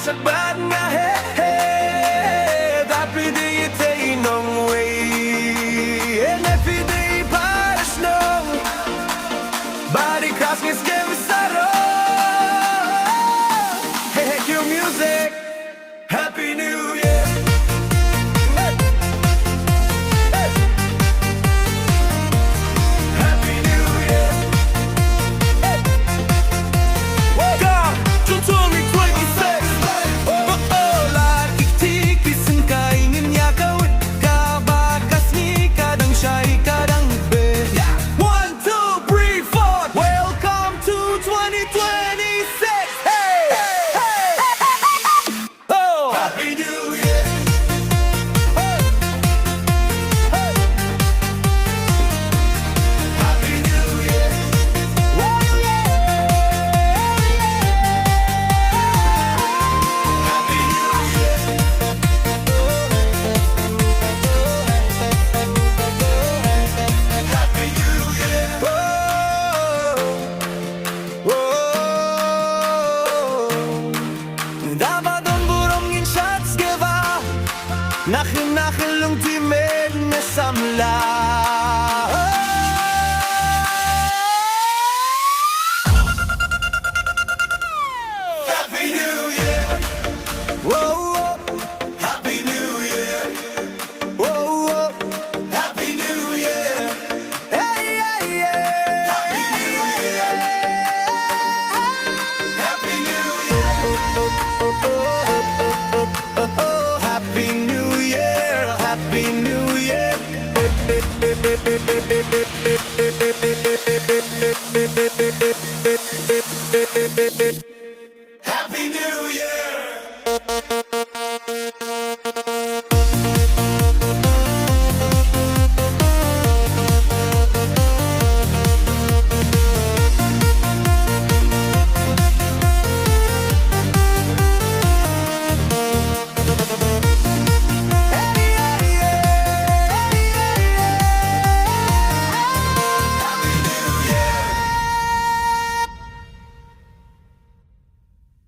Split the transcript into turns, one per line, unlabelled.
sa bad nga head Happy day ite inong way And every day para snow Body cross me skin sorrow Hey, cue music Happy New Year Happy New Year Welcome to 2026 Lahat iktik di syngkai ngin yakawit Kabakas ni kadang syai kadang be 1, 2, 3, 4 Welcome to 2026 Hey, hey, oh Happy New Year Hey, hey Happy New Year Oh yeah Happy New Year Happy New Year Dapat ang burong ngin shots geva Nakil ultimate na samla Happy New Year Whoa, Happy New Year Whoa, Happy New Year Hey, yeah, yeah Happy New Year Happy New Year Happy New Year Happy New Year